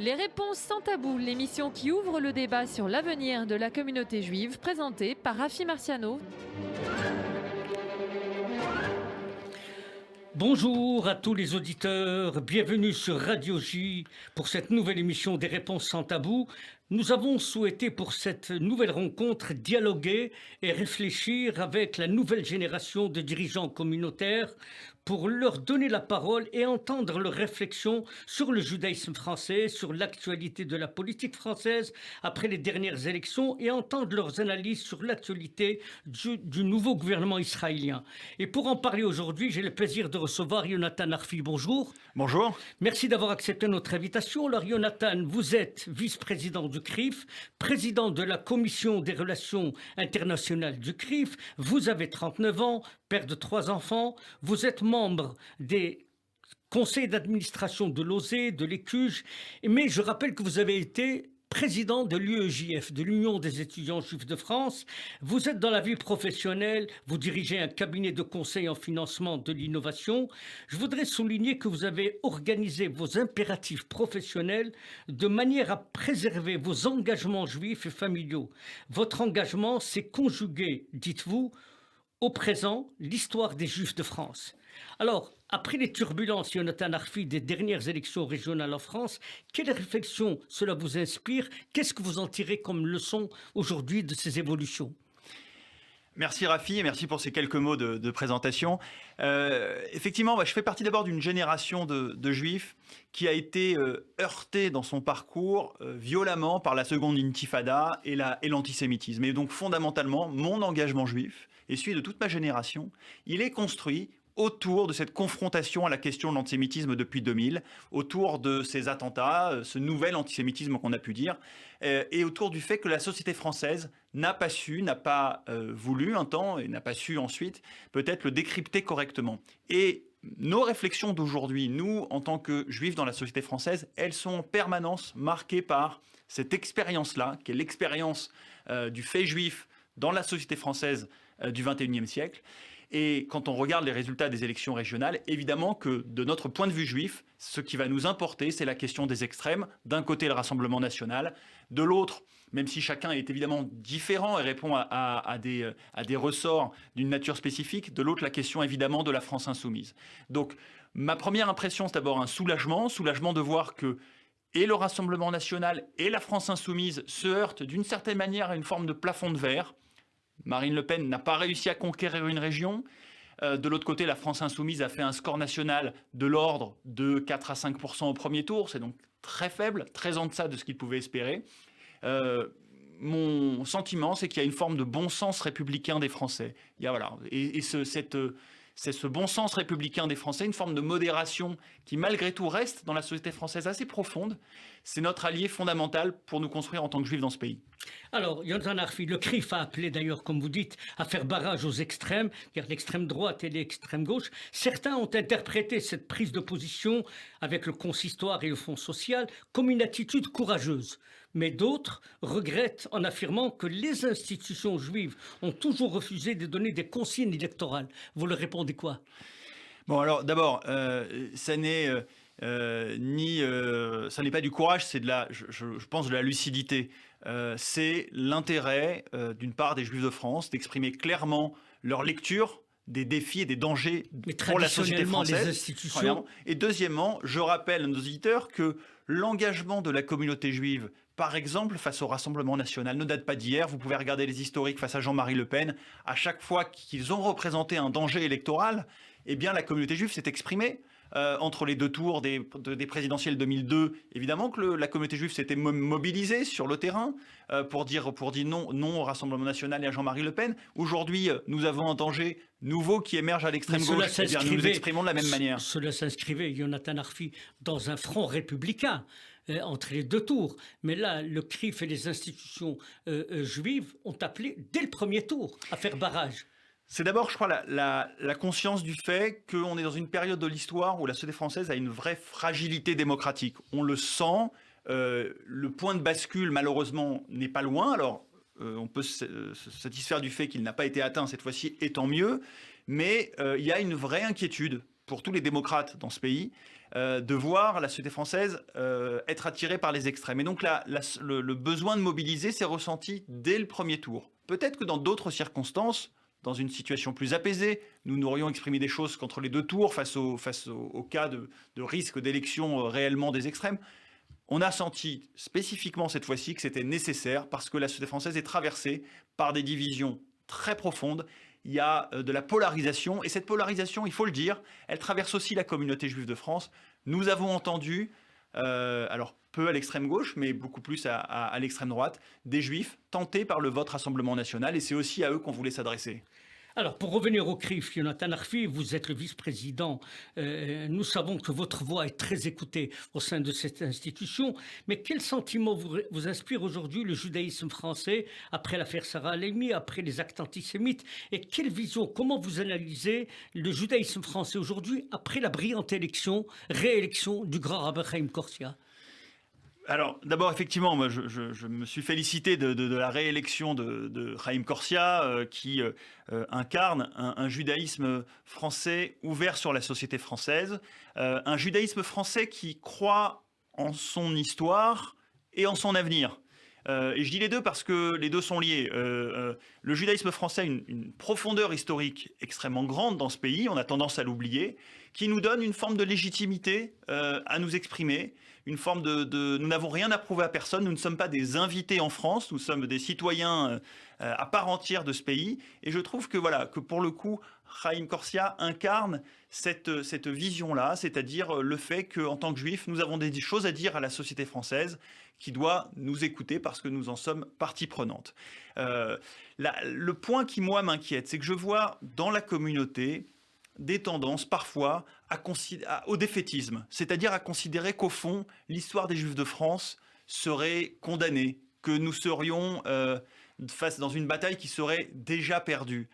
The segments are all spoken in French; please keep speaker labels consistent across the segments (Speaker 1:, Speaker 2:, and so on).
Speaker 1: Les réponses sans tabou, l'émission qui ouvre le débat sur l'avenir de la communauté juive, présentée par Rafi Marciano.
Speaker 2: Bonjour à tous les auditeurs, bienvenue sur Radio J pour cette nouvelle émission des réponses sans tabou. Nous avons souhaité pour cette nouvelle rencontre dialoguer et réfléchir avec la nouvelle génération de dirigeants communautaires pour leur donner la parole et entendre leurs réflexions sur le judaïsme français, sur l'actualité de la politique française après les dernières élections et entendre leurs analyses sur l'actualité du nouveau gouvernement israélien. Et pour en parler aujourd'hui, j'ai le plaisir de recevoir Yonatan Arfi. Bonjour.
Speaker 3: Bonjour.
Speaker 2: Merci d'avoir accepté notre invitation. Alors Yonatan, vous êtes vice-président du CRIF, président de la Commission des relations internationales du CRIF. Vous avez 39 ans, père de 3 enfants. Vous êtes membre des conseils d'administration de l'OSE, de l'ECUJ. Mais je rappelle que vous avez été président de l'UEJF, de l'Union des étudiants juifs de France. Vous êtes dans la vie professionnelle, vous dirigez un cabinet de conseil en financement de l'innovation. Je voudrais souligner que vous avez organisé vos impératifs professionnels de manière à préserver vos engagements juifs et familiaux. Votre engagement s'est conjugué, dites-vous, au présent, l'histoire des Juifs de France. Alors, après les turbulences, Yonatan Arfi, des dernières élections régionales en France, quelle réflexion cela vous inspire? Qu'est-ce que vous en tirez comme leçon aujourd'hui de ces évolutions?
Speaker 3: Merci Rafi et merci pour ces quelques mots de présentation. Effectivement, je fais partie d'abord d'une génération de juifs qui a été heurtée dans son parcours violemment par la seconde intifada et l'antisémitisme. Et donc fondamentalement, mon engagement juif et celui de toute ma génération, il est construit autour de cette confrontation à la question de l'antisémitisme depuis 2000, autour de ces attentats, ce nouvel antisémitisme qu'on a pu dire, et autour du fait que la société française n'a pas voulu un temps, et n'a pas su ensuite peut-être le décrypter correctement. Et nos réflexions d'aujourd'hui, nous, en tant que juifs dans la société française, elles sont en permanence marquées par cette expérience-là, qui est l'expérience du fait juif dans la société française du XXIe siècle. Et quand on regarde les résultats des élections régionales, évidemment que de notre point de vue juif, ce qui va nous importer, c'est la question des extrêmes. D'un côté, le Rassemblement national. De l'autre, même si chacun est évidemment différent et répond à des ressorts d'une nature spécifique, de l'autre, la question évidemment de la France insoumise. Donc, ma première impression, c'est d'abord un soulagement de voir que et le Rassemblement national et la France insoumise se heurtent d'une certaine manière à une forme de plafond de verre. Marine Le Pen n'a pas réussi à conquérir une région. De l'autre côté, la France insoumise a fait un score national de l'ordre de 4 à 5% au premier tour. C'est donc très faible, très en deçà de ce qu'il pouvait espérer. Mon sentiment, c'est qu'il y a une forme de bon sens républicain des Français. Il y a, voilà, c'est ce bon sens républicain des Français, une forme de modération qui malgré tout reste dans la société française assez profonde. C'est notre allié fondamental pour nous construire en tant que juifs dans ce pays.
Speaker 2: Alors, Yonatan Arfi, le CRIF a appelé d'ailleurs, comme vous dites, à faire barrage aux extrêmes, c'est-à-dire l'extrême droite et l'extrême gauche. Certains ont interprété cette prise de position avec le consistoire et le Fonds social comme une attitude courageuse. Mais d'autres regrettent en affirmant que les institutions juives ont toujours refusé de donner des consignes électorales. Vous leur répondez quoi?
Speaker 3: Bon, alors d'abord, ça n'est pas du courage, c'est je pense de la lucidité. C'est l'intérêt d'une part des Juifs de France d'exprimer clairement leur lecture des défis et des dangers pour la société française.
Speaker 2: Les institutions...
Speaker 3: Et deuxièmement, je rappelle à nos auditeurs que l'engagement de la communauté juive, par exemple face au Rassemblement national, ne date pas d'hier. Vous pouvez regarder les historiques face à Jean-Marie Le Pen. À chaque fois qu'ils ont représenté un danger électoral, eh bien la communauté juive s'est exprimée. Entre les deux tours des présidentielles 2002, évidemment que la communauté juive s'était mobilisée sur le terrain pour dire non au Rassemblement national et à Jean-Marie Le Pen. Aujourd'hui, nous avons un danger nouveau qui émerge à l'extrême gauche. Eh bien, nous nous exprimons de la même manière.
Speaker 2: Cela s'inscrivait, Yonatan Arfi, dans un front républicain entre les deux tours. Mais là, le CRIF et les institutions juives ont appelé dès le premier tour à faire barrage.
Speaker 3: C'est d'abord, je crois, la conscience du fait qu'on est dans une période de l'histoire où la société française a une vraie fragilité démocratique. On le sent, le point de bascule, malheureusement, n'est pas loin. Alors, on peut se satisfaire du fait qu'il n'a pas été atteint cette fois-ci, et tant mieux. Mais il y a une vraie inquiétude pour tous les démocrates dans ce pays de voir la société française être attirée par les extrêmes. Et donc le besoin de mobiliser s'est ressenti dès le premier tour. Peut-être que dans d'autres circonstances, dans une situation plus apaisée, nous n'aurions exprimé des choses qu'entre les deux tours face au cas de risque d'élection réellement des extrêmes. On a senti spécifiquement cette fois-ci que c'était nécessaire parce que la société française est traversée par des divisions très profondes. Il y a de la polarisation et cette polarisation, il faut le dire, elle traverse aussi la communauté juive de France. Nous avons entendu, alors peu à l'extrême gauche, mais beaucoup plus à l'extrême droite, des juifs tentés par le vote Rassemblement national et c'est aussi à eux qu'on voulait s'adresser.
Speaker 2: Alors, pour revenir au CRIF, Jonathan Arfi, vous êtes le vice-président. Nous savons que votre voix est très écoutée au sein de cette institution. Mais quel sentiment vous inspire aujourd'hui le judaïsme français après l'affaire Sarah Halimi, après les actes antisémites? Et quelle vision, comment vous analysez le judaïsme français aujourd'hui après la brillante réélection du grand rabbin Chaim Korsia?
Speaker 3: Alors, d'abord, effectivement, moi, je me suis félicité de la réélection de Chaim Korsia, qui incarne un judaïsme français ouvert sur la société française, un judaïsme français qui croit en son histoire et en son avenir. Et je dis les deux parce que les deux sont liés. Le judaïsme français a une profondeur historique extrêmement grande dans ce pays, on a tendance à l'oublier, qui nous donne une forme de légitimité à nous exprimer, une forme nous n'avons rien à prouver à personne, nous ne sommes pas des invités en France, nous sommes des citoyens à part entière de ce pays. Et je trouve que pour le coup, Chaim Korsia incarne cette vision-là, c'est-à-dire le fait qu'en tant que juifs, nous avons des choses à dire à la société française qui doit nous écouter parce que nous en sommes partie prenante. Le point qui, moi, m'inquiète, c'est que je vois dans la communauté des tendances parfois au défaitisme, c'est-à-dire à considérer qu'au fond, l'histoire des Juifs de France serait condamnée, que nous serions face dans une bataille qui serait déjà perdue.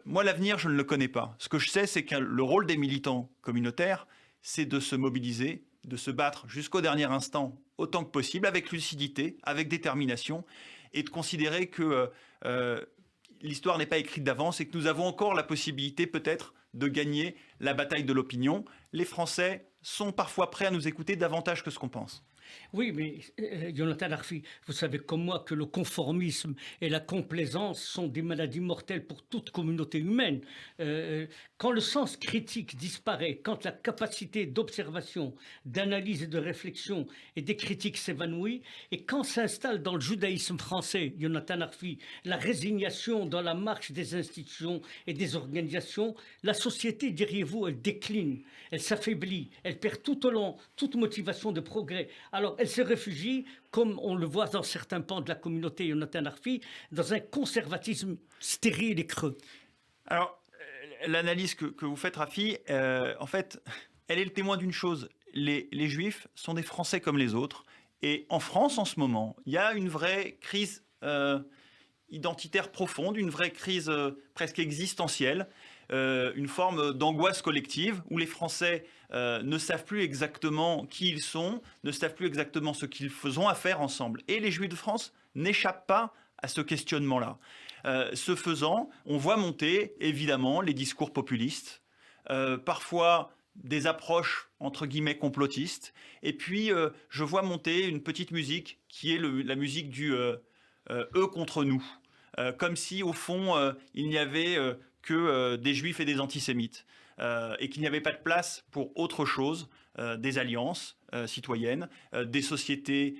Speaker 3: Moi, l'avenir, je ne le connais pas. Ce que je sais, c'est que le rôle des militants communautaires, c'est de se mobiliser, de se battre jusqu'au dernier instant, autant que possible, avec lucidité, avec détermination, et de considérer que l'histoire n'est pas écrite d'avance et que nous avons encore la possibilité peut-être de gagner la bataille de l'opinion. Les Français sont parfois prêts à nous écouter davantage que ce qu'on pense.
Speaker 2: Oui, mais Jonathan Arfi, vous savez comme moi que le conformisme et la complaisance sont des maladies mortelles pour toute communauté humaine. Quand le sens critique disparaît, quand la capacité d'observation, d'analyse et de réflexion et des critiques s'évanouit, et quand s'installe dans le judaïsme français, Jonathan Arfi, la résignation dans la marche des institutions et des organisations, la société, diriez-vous, elle décline, elle s'affaiblit, elle perd tout au long toute motivation de progrès. Alors, elle se réfugie, comme on le voit dans certains pans de la communauté, Jonathan Arfi, dans un conservatisme stérile et creux.
Speaker 3: Alors, l'analyse que vous faites, Rafi, en fait, elle est le témoin d'une chose. Les Juifs sont des Français comme les autres. Et en France, en ce moment, il y a une vraie crise identitaire profonde, une vraie crise presque existentielle, une forme d'angoisse collective où les Français ne savent plus exactement qui ils sont, ne savent plus exactement ce qu'ils font à faire ensemble. Et les Juifs de France n'échappent pas à ce questionnement-là. Ce faisant, on voit monter évidemment les discours populistes, parfois des approches entre guillemets complotistes, et puis je vois monter une petite musique qui est la musique du eux contre nous, comme si au fond il n'y avait que des juifs et des antisémites, et qu'il n'y avait pas de place pour autre chose, des alliances citoyennes, des sociétés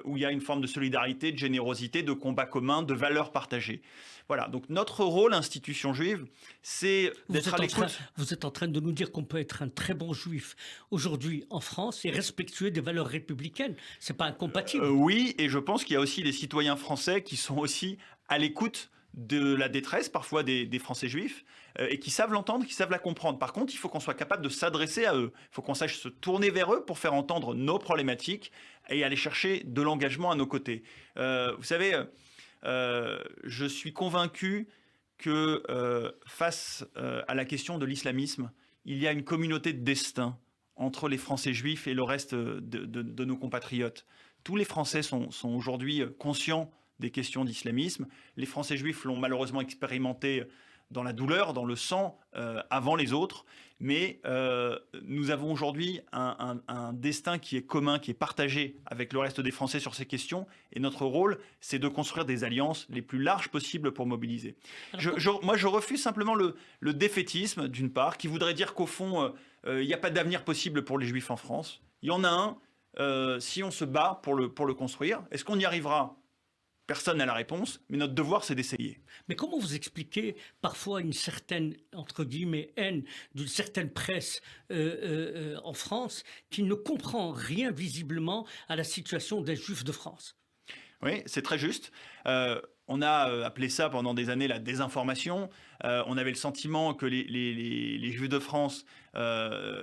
Speaker 3: où il y a une forme de solidarité, de générosité, de combat commun, de valeurs partagées. Voilà, donc notre rôle, institution juive, c'est d'être à l'écoute.
Speaker 2: Vous êtes en train de nous dire qu'on peut être un très bon juif aujourd'hui en France et respectueux des valeurs républicaines. C'est pas incompatible.
Speaker 3: Oui, et je pense qu'il y a aussi des citoyens français qui sont aussi à l'écoute de la détresse parfois des Français juifs et qui savent l'entendre, qui savent la comprendre. Par contre, il faut qu'on soit capable de s'adresser à eux. Il faut qu'on sache se tourner vers eux pour faire entendre nos problématiques et aller chercher de l'engagement à nos côtés. Vous savez, je suis convaincu que face à la question de l'islamisme, il y a une communauté de destin entre les Français juifs et le reste de nos compatriotes. Tous les Français sont aujourd'hui conscients des questions d'islamisme. Les Français juifs l'ont malheureusement expérimenté dans la douleur, dans le sang, avant les autres. Mais nous avons aujourd'hui un destin qui est commun, qui est partagé avec le reste des Français sur ces questions. Et notre rôle, c'est de construire des alliances les plus larges possibles pour mobiliser. Moi, je refuse simplement le défaitisme, d'une part, qui voudrait dire qu'au fond, il n'y a pas d'avenir possible pour les Juifs en France. Il y en a un, si on se bat pour le construire. Est-ce qu'on y arrivera ? Personne n'a la réponse, mais notre devoir, c'est d'essayer.
Speaker 2: Mais comment vous expliquez parfois une certaine, entre guillemets, haine d'une certaine presse en France qui ne comprend rien visiblement à la situation des Juifs de France?
Speaker 3: Oui, c'est très juste. On a appelé ça pendant des années la désinformation. On avait le sentiment que les Juifs de France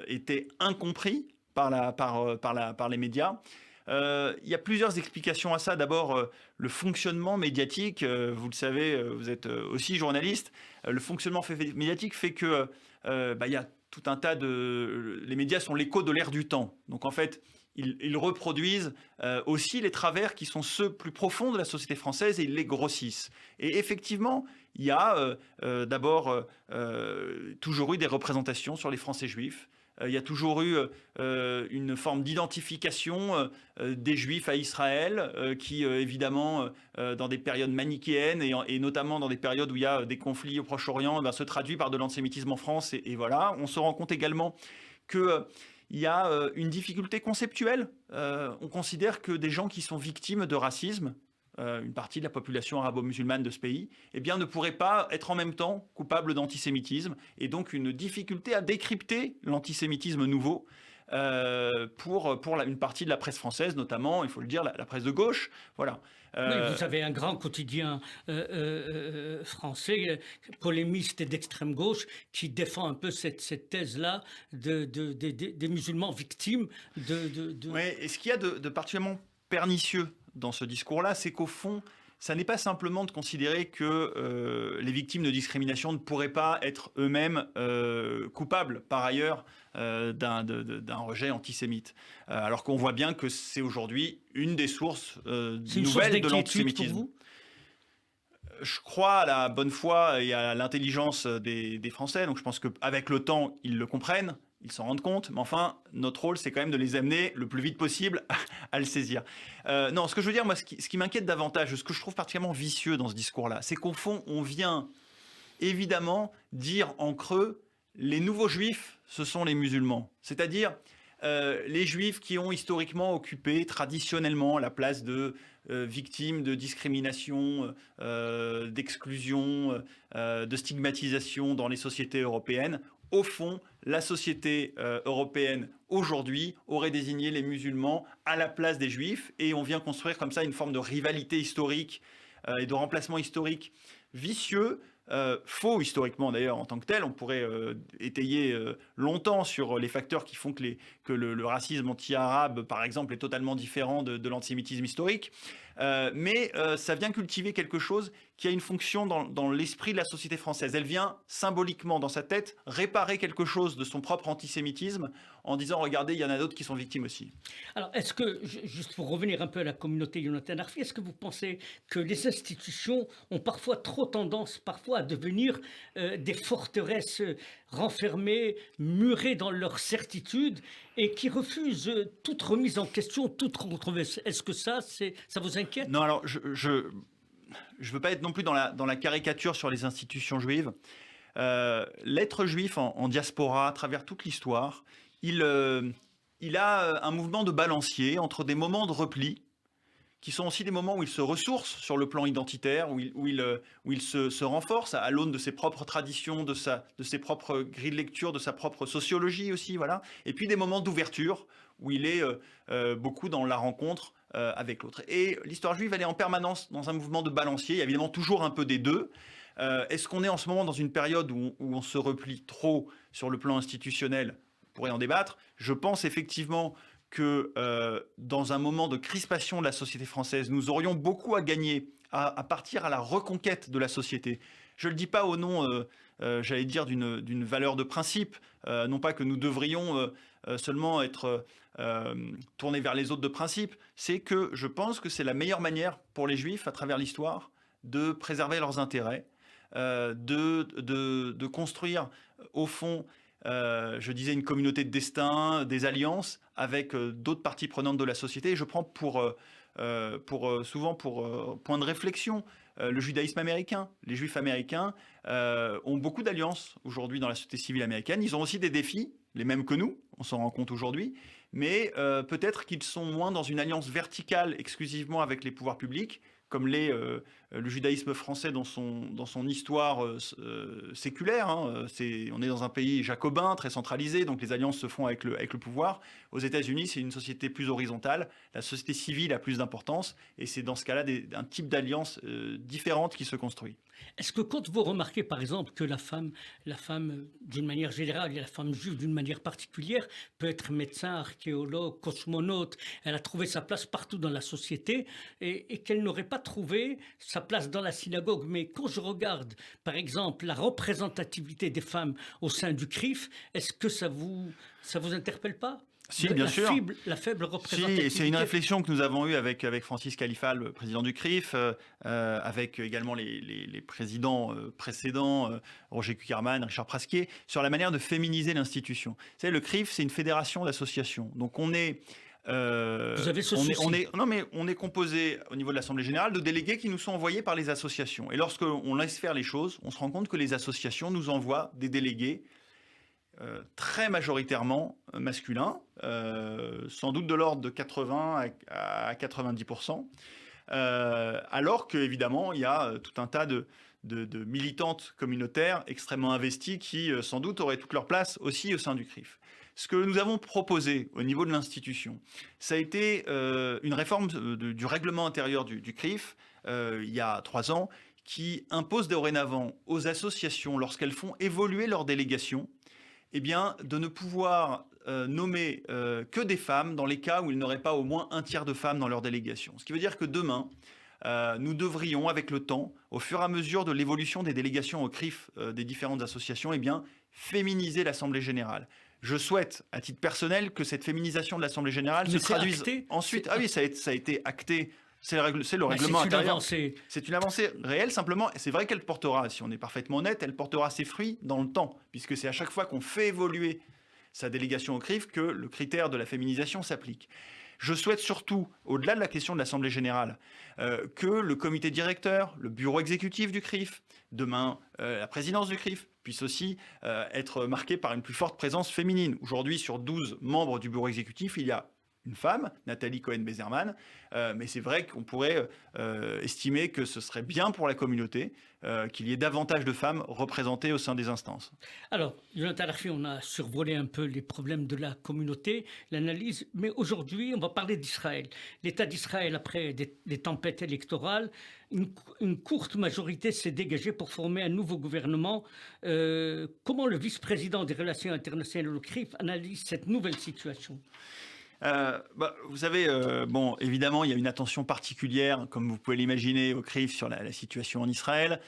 Speaker 3: étaient incompris par les médias. Il y a plusieurs explications à ça. D'abord, le fonctionnement médiatique, vous le savez, vous êtes aussi journaliste, le fonctionnement médiatique fait que il y a tout un tas de... Les médias sont l'écho de l'ère du temps. Donc en fait, ils reproduisent aussi les travers qui sont ceux plus profonds de la société française et ils les grossissent. Et effectivement, il y a d'abord toujours eu des représentations sur les Français juifs. Il y a toujours eu une forme d'identification des Juifs à Israël qui, évidemment, dans des périodes manichéennes et notamment dans des périodes où il y a des conflits au Proche-Orient, se traduit par de l'antisémitisme en France. Et voilà, on se rend compte également qu'il y a une difficulté conceptuelle. On considère que des gens qui sont victimes de racisme, une partie de la population arabo-musulmane de ce pays, eh bien, ne pourrait pas être en même temps coupable d'antisémitisme, et donc une difficulté à décrypter l'antisémitisme nouveau pour une partie de la presse française, notamment, il faut le dire, la presse de gauche. Voilà.
Speaker 2: Oui, vous avez un grand quotidien français, polémiste et d'extrême gauche, qui défend un peu cette thèse-là des musulmans victimes de...
Speaker 3: Oui, et ce qu'il y a de particulièrement pernicieux dans ce discours-là, c'est qu'au fond, ça n'est pas simplement de considérer que les victimes de discrimination ne pourraient pas être eux-mêmes coupables, par ailleurs, d'un rejet antisémite. Alors qu'on voit bien que c'est aujourd'hui une des sources nouvelles de l'antisémitisme. Je crois à la bonne foi et à l'intelligence des Français, donc je pense qu'avec le temps, ils le comprennent. Ils s'en rendent compte, mais enfin, notre rôle, c'est quand même de les amener le plus vite possible à le saisir. Non, ce que je veux dire, moi, ce qui m'inquiète davantage, ce que je trouve particulièrement vicieux dans ce discours-là, c'est qu'au fond, on vient évidemment dire en creux, les nouveaux juifs, ce sont les musulmans. C'est-à-dire les juifs qui ont historiquement occupé traditionnellement la place de victimes de discrimination, d'exclusion, de stigmatisation dans les sociétés européennes. Au fond, la société européenne aujourd'hui aurait désigné les musulmans à la place des juifs et on vient construire comme ça une forme de rivalité historique et de remplacement historique vicieux, faux historiquement d'ailleurs en tant que tel. On pourrait étayer longtemps sur les facteurs qui font que le racisme anti-arabe, par exemple, est totalement différent de l'antisémitisme historique. Mais ça vient cultiver quelque chose qui a une fonction dans l'esprit de la société française. Elle vient symboliquement dans sa tête réparer quelque chose de son propre antisémitisme en disant regardez, il y en a d'autres qui sont victimes aussi.
Speaker 2: Alors est-ce que, juste pour revenir un peu à la communauté Yonatan Arfi, est-ce que vous pensez que les institutions ont parfois trop tendance à devenir des forteresses renfermées, murées dans leur certitude et qui refusent toute remise en question, toute controverse? Est-ce que ça vous inquiète?
Speaker 3: Non, alors je veux pas être non plus dans la caricature sur les institutions juives. L'être juif en diaspora, à travers toute l'histoire, il a un mouvement de balancier entre des moments de repli, qui sont aussi des moments où il se ressource sur le plan identitaire, où il se renforce à l'aune de ses propres traditions, de ses propres grilles de lecture, de sa propre sociologie aussi, voilà. Et puis des moments d'ouverture, où il est beaucoup dans la rencontre avec l'autre. Et l'histoire juive, elle est en permanence dans un mouvement de balancier, il y a évidemment toujours un peu des deux. Est-ce qu'on est en ce moment dans une période où on se replie trop sur le plan institutionnel? On pourrait en débattre. Je pense effectivement que dans un moment de crispation de la société française, nous aurions beaucoup à gagner à partir à la reconquête de la société. Je ne le dis pas au nom, j'allais dire, d'une valeur de principe, non pas que nous devrions seulement être tournés vers les autres de principe, c'est que je pense que c'est la meilleure manière pour les Juifs, à travers l'histoire, de préserver leurs intérêts, de construire, au fond, je disais, une communauté de destin, des alliances avec d'autres parties prenantes de la société. Et je prends souvent pour point de réflexion le judaïsme américain. Les juifs américains ont beaucoup d'alliances aujourd'hui dans la société civile américaine. Ils ont aussi des défis, les mêmes que nous, on s'en rend compte aujourd'hui, mais peut-être qu'ils sont moins dans une alliance verticale exclusivement avec les pouvoirs publics, comme l'est le judaïsme français dans son histoire séculaire. On est dans un pays jacobin, très centralisé, donc les alliances se font avec le pouvoir. Aux États-Unis, c'est une société plus horizontale, la société civile a plus d'importance, et c'est dans ce cas-là un type d'alliance différente qui se construit.
Speaker 2: Est-ce que quand vous remarquez par exemple que la femme d'une manière générale et la femme juive d'une manière particulière peut être médecin, archéologue, cosmonaute, elle a trouvé sa place partout dans la société et qu'elle n'aurait pas trouvé sa place dans la synagogue. Mais quand je regarde par exemple la représentativité des femmes au sein du CRIF, est-ce que ça vous interpelle pas?
Speaker 3: Si, bien sûr.
Speaker 2: La faible représentativité.
Speaker 3: Si, c'est une réflexion que nous avons eue avec Francis Khalifa, le président du CRIF, avec également les présidents précédents, Roger Kuckerman, Richard Prasquier, sur la manière de féminiser l'institution. Vous savez, le CRIF, c'est une fédération d'associations. Donc on est...
Speaker 2: Vous avez ce souci.
Speaker 3: On est composé au niveau de l'Assemblée générale de délégués qui nous sont envoyés par les associations. Et lorsqu'on laisse faire les choses, on se rend compte que les associations nous envoient des délégués très majoritairement masculins, sans doute de l'ordre de 80 à 90%, alors qu'évidemment, il y a tout un tas de militantes communautaires extrêmement investies qui, sans doute, auraient toute leur place aussi au sein du CRIF. Ce que nous avons proposé au niveau de l'institution, ça a été une réforme du règlement intérieur du CRIF, il y a 3 ans, qui impose dorénavant aux associations, lorsqu'elles font évoluer leurs délégations, eh bien, de ne pouvoir nommer que des femmes dans les cas où il n'aurait pas au moins un tiers de femmes dans leur délégation. Ce qui veut dire que demain, nous devrions, avec le temps, au fur et à mesure de l'évolution des délégations au CRIF des différentes associations, eh bien, féminiser l'Assemblée générale. Je souhaite, à titre personnel, que cette féminisation de l'Assemblée générale se traduise ensuite. Ah oui, ça a été acté. C'est le règlement intérieur. C'est une avancée réelle, simplement. C'est vrai qu'elle portera, si on est parfaitement honnête, elle portera ses fruits dans le temps, puisque c'est à chaque fois qu'on fait évoluer sa délégation au CRIF que le critère de la féminisation s'applique. Je souhaite surtout, au-delà de la question de l'Assemblée générale, que le comité directeur, le bureau exécutif du CRIF, demain la présidence du CRIF, puisse aussi être marqué par une plus forte présence féminine. Aujourd'hui, sur 12 membres du bureau exécutif, il y a une femme, Nathalie Cohen-Bezerman, mais c'est vrai qu'on pourrait estimer que ce serait bien pour la communauté qu'il y ait davantage de femmes représentées au sein des instances.
Speaker 2: Alors, Jonathan Arfi, on a survolé un peu les problèmes de la communauté, l'analyse, mais aujourd'hui, on va parler d'Israël. L'État d'Israël, après des tempêtes électorales, une courte majorité s'est dégagée pour former un nouveau gouvernement. Comment le vice-président des relations internationales au CRIF analyse cette nouvelle situation ?
Speaker 3: Vous savez, évidemment, il y a une attention particulière, comme vous pouvez l'imaginer, au CRIF sur la situation en Israël,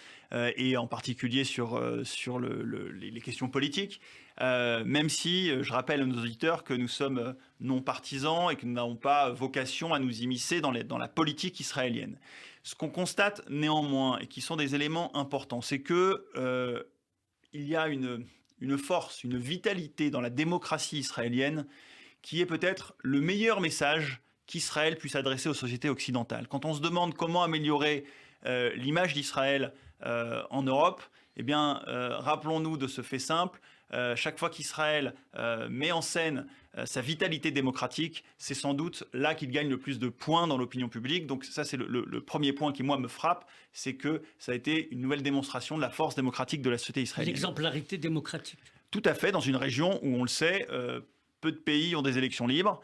Speaker 3: et en particulier sur les questions politiques, même si je rappelle à nos auditeurs que nous sommes non partisans et que nous n'avons pas vocation à nous immiscer dans la politique israélienne. Ce qu'on constate néanmoins, et qui sont des éléments importants, c'est que il y a une force, une vitalité dans la démocratie israélienne qui est peut-être le meilleur message qu'Israël puisse adresser aux sociétés occidentales. Quand on se demande comment améliorer l'image d'Israël en Europe, eh bien, rappelons-nous de ce fait simple. Chaque fois qu'Israël met en scène sa vitalité démocratique, c'est sans doute là qu'il gagne le plus de points dans l'opinion publique. Donc ça, c'est le premier point qui, moi, me frappe, c'est que ça a été une nouvelle démonstration de la force démocratique de la société israélienne.
Speaker 2: L'exemplarité démocratique.
Speaker 3: Tout à fait, dans une région où, on le sait, peu de pays ont des élections libres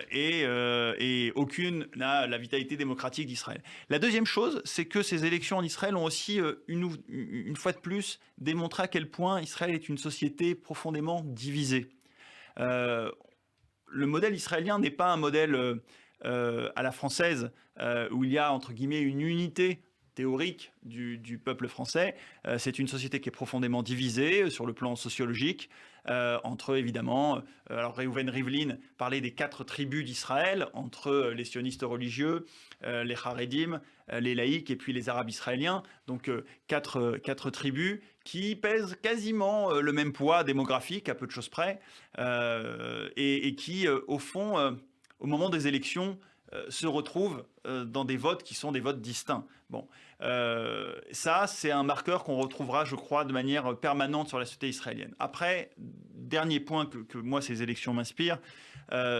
Speaker 3: et aucune n'a la vitalité démocratique d'Israël. La deuxième chose, c'est que ces élections en Israël ont aussi, une fois de plus, démontré à quel point Israël est une société profondément divisée. Le modèle israélien n'est pas un modèle à la française où il y a, entre guillemets, une unité théorique du peuple français. C'est une société qui est profondément divisée sur le plan sociologique, entre évidemment, alors Reuven Rivlin parlait des 4 tribus d'Israël, entre les sionistes religieux, les Haredim, les laïcs et puis les Arabes israéliens. Donc 4 tribus qui pèsent quasiment le même poids démographique, à peu de choses près, et qui, au fond, au moment des élections, se retrouvent dans des votes qui sont des votes distincts. Bon, ça, c'est un marqueur qu'on retrouvera, je crois, de manière permanente sur la société israélienne. Après, dernier point que moi, ces élections m'inspirent,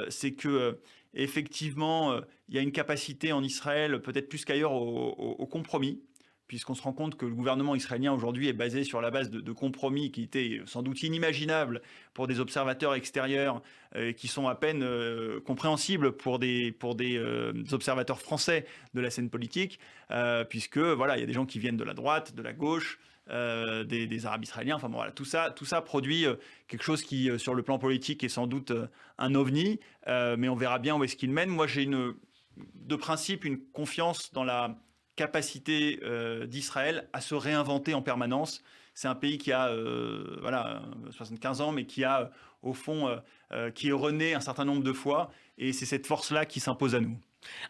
Speaker 3: c'est que effectivement, il y a une capacité en Israël, peut-être plus qu'ailleurs, au compromis, puisqu'on se rend compte que le gouvernement israélien aujourd'hui est basé sur la base de compromis qui étaient sans doute inimaginables pour des observateurs extérieurs, qui sont à peine compréhensibles pour des observateurs français de la scène politique, puisque voilà, il y a des gens qui viennent de la droite, de la gauche, des Arabes israéliens. Enfin bon, voilà, tout ça produit quelque chose qui, sur le plan politique, est sans doute un ovni, mais on verra bien où est-ce qu'il mène. Moi, j'ai de principe une confiance dans la capacité d'Israël à se réinventer en permanence. C'est un pays qui a 75 ans, mais qui a, au fond, qui est rené un certain nombre de fois, et c'est cette force-là qui s'impose à nous.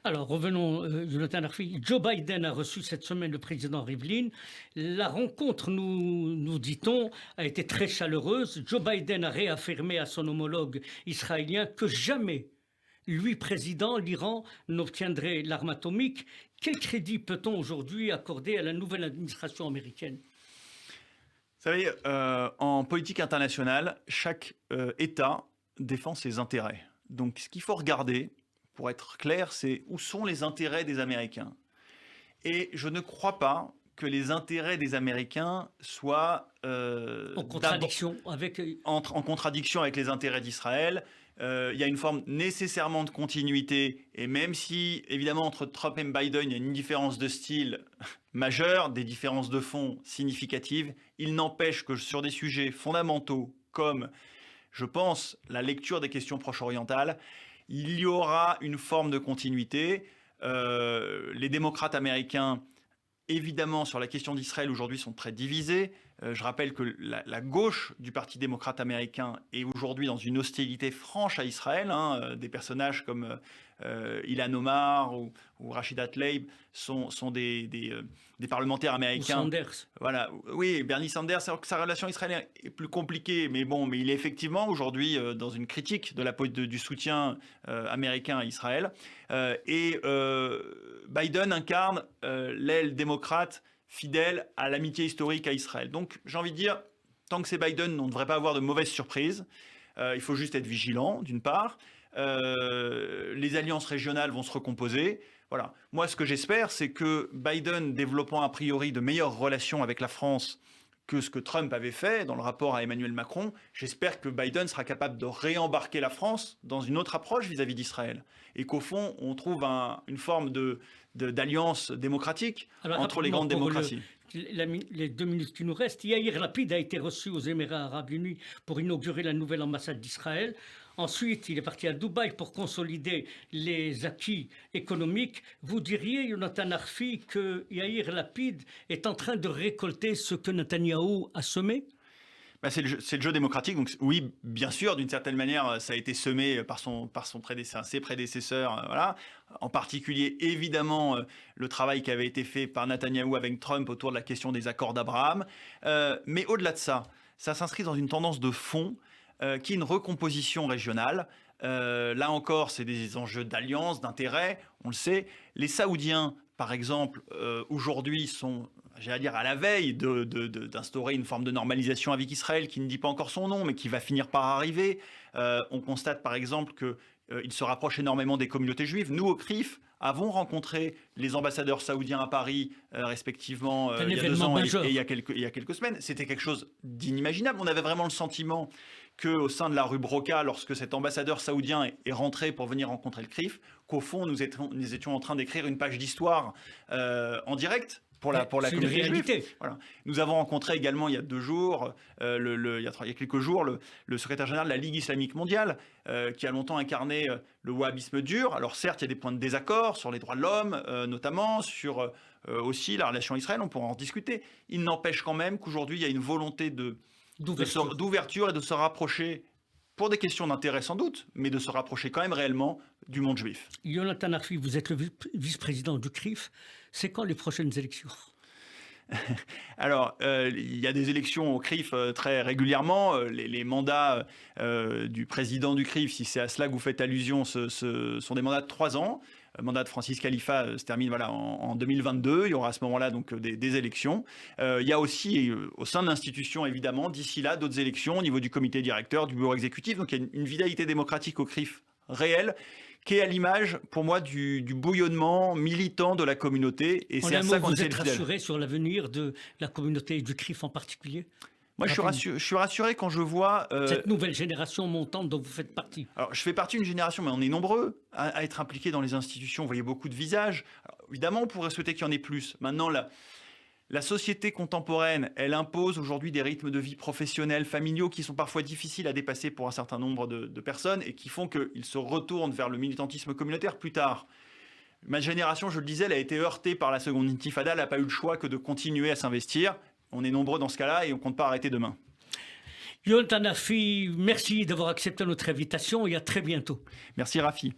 Speaker 2: Alors, revenons, Jonathan Arfi. Joe Biden a reçu cette semaine le président Rivlin. La rencontre, nous dit-on, a été très chaleureuse. Joe Biden a réaffirmé à son homologue israélien que jamais, lui président, l'Iran n'obtiendrait l'arme atomique. Quel crédit peut-on aujourd'hui accorder à la nouvelle administration américaine ?
Speaker 3: Vous savez, en politique internationale, chaque État défend ses intérêts. Donc, ce qu'il faut regarder, pour être clair, c'est où sont les intérêts des Américains. Et je ne crois pas que les intérêts des Américains soient
Speaker 2: en contradiction avec
Speaker 3: les intérêts d'Israël. Il y a une forme nécessairement de continuité, et même si, évidemment, entre Trump et Biden, il y a une différence de style majeure, des différences de fond significatives, il n'empêche que sur des sujets fondamentaux, comme, je pense, la lecture des questions proche-orientales, il y aura une forme de continuité. Les démocrates américains, évidemment, sur la question d'Israël, aujourd'hui, sont très divisés. Je rappelle que la gauche du Parti démocrate américain est aujourd'hui dans une hostilité franche à Israël. Des personnages comme Ilhan Omar ou Rashida Tlaib sont des parlementaires américains.
Speaker 2: Ou Sanders.
Speaker 3: Voilà. Oui, Bernie Sanders, sa relation israélienne est plus compliquée, mais il est effectivement aujourd'hui dans une critique du soutien américain à Israël. Et Biden incarne l'aile démocrate fidèle à l'amitié historique à Israël. Donc, j'ai envie de dire, tant que c'est Biden, on ne devrait pas avoir de mauvaises surprises. Il faut juste être vigilant, d'une part. Les alliances régionales vont se recomposer. Voilà. Moi, ce que j'espère, c'est que Biden, développant a priori de meilleures relations avec la France que ce que Trump avait fait dans le rapport à Emmanuel Macron, j'espère que Biden sera capable de réembarquer la France dans une autre approche vis-à-vis d'Israël. Et qu'au fond, on trouve une forme d'alliance démocratique entre les grandes démocraties.
Speaker 2: Les 2 minutes qui nous restent, Yair Lapid a été reçu aux Émirats Arabes Unis pour inaugurer la nouvelle ambassade d'Israël. Ensuite, il est parti à Dubaï pour consolider les acquis économiques. Vous diriez, Jonathan Arfi, que Yair Lapid est en train de récolter ce que Netanyahou a semé ?
Speaker 3: C'est le jeu démocratique. Donc oui, bien sûr, d'une certaine manière, ça a été semé par ses prédécesseurs. Voilà. En particulier, évidemment, le travail qui avait été fait par Netanyahou avec Trump autour de la question des accords d'Abraham. Mais au-delà de ça, ça s'inscrit dans une tendance de fond qui est une recomposition régionale. Là encore, c'est des enjeux d'alliance, d'intérêt, on le sait. Les Saoudiens, par exemple, aujourd'hui sont, j'allais dire, à la veille d'instaurer une forme de normalisation avec Israël qui ne dit pas encore son nom, mais qui va finir par arriver. On constate par exemple qu'il se rapproche énormément des communautés juives. Nous, au CRIF, avons rencontré les ambassadeurs saoudiens à Paris, respectivement, il y a 2 ans et il y a quelques semaines. C'était quelque chose d'inimaginable. On avait vraiment le sentiment qu'au sein de la rue Broca, lorsque cet ambassadeur saoudien est rentré pour venir rencontrer le CRIF, qu'au fond, nous étions en train d'écrire une page d'histoire en direct pour la
Speaker 2: C'est une
Speaker 3: communauté juive.
Speaker 2: réalité.
Speaker 3: Voilà. Nous avons rencontré également il y a 2 jours, il y a quelques jours, le secrétaire général de la Ligue islamique mondiale, qui a longtemps incarné le wahhabisme dur. Alors certes, il y a des points de désaccord sur les droits de l'homme, notamment sur aussi la relation à Israël, on pourra en discuter. Il n'empêche quand même qu'aujourd'hui, il y a une volonté d'ouverture et de se rapprocher, pour des questions d'intérêt sans doute, mais de se rapprocher quand même réellement du monde juif.
Speaker 2: Yonatan Arfi, vous êtes le vice-président du CRIF. C'est quand les prochaines élections?
Speaker 3: Alors, il y a des élections au CRIF très régulièrement. Les mandats du président du CRIF, si c'est à cela que vous faites allusion, sont des mandats de 3 ans. Le mandat de Francis Khalifa se termine en 2022. Il y aura à ce moment-là donc des élections. Il y a aussi au sein de l'institution, évidemment, d'ici là, d'autres élections au niveau du comité directeur, du bureau exécutif. Donc il y a une vitalité démocratique au CRIF réelle, qui est à l'image, pour moi, du bouillonnement militant de la communauté. Et c'est à ça qu'on
Speaker 2: vous
Speaker 3: essaie
Speaker 2: êtes
Speaker 3: de fidèle.
Speaker 2: rassuré sur l'avenir de la communauté et du CRIF en particulier?
Speaker 3: Moi, je suis rassuré quand je vois...
Speaker 2: cette nouvelle génération montante dont vous faites partie.
Speaker 3: Alors, je fais partie d'une génération, mais on est nombreux à être impliqués dans les institutions. Vous voyez beaucoup de visages. Alors, évidemment, on pourrait souhaiter qu'il y en ait plus. Maintenant, la société contemporaine, elle impose aujourd'hui des rythmes de vie professionnels, familiaux, qui sont parfois difficiles à dépasser pour un certain nombre de personnes et qui font qu'ils se retournent vers le militantisme communautaire plus tard. Ma génération, je le disais, elle a été heurtée par la seconde intifada. Elle n'a pas eu le choix que de continuer à s'investir. On est nombreux dans ce cas-là et on ne compte pas arrêter demain.
Speaker 2: Yonatan Arfi, merci d'avoir accepté notre invitation et à très bientôt.
Speaker 3: Merci Rafi.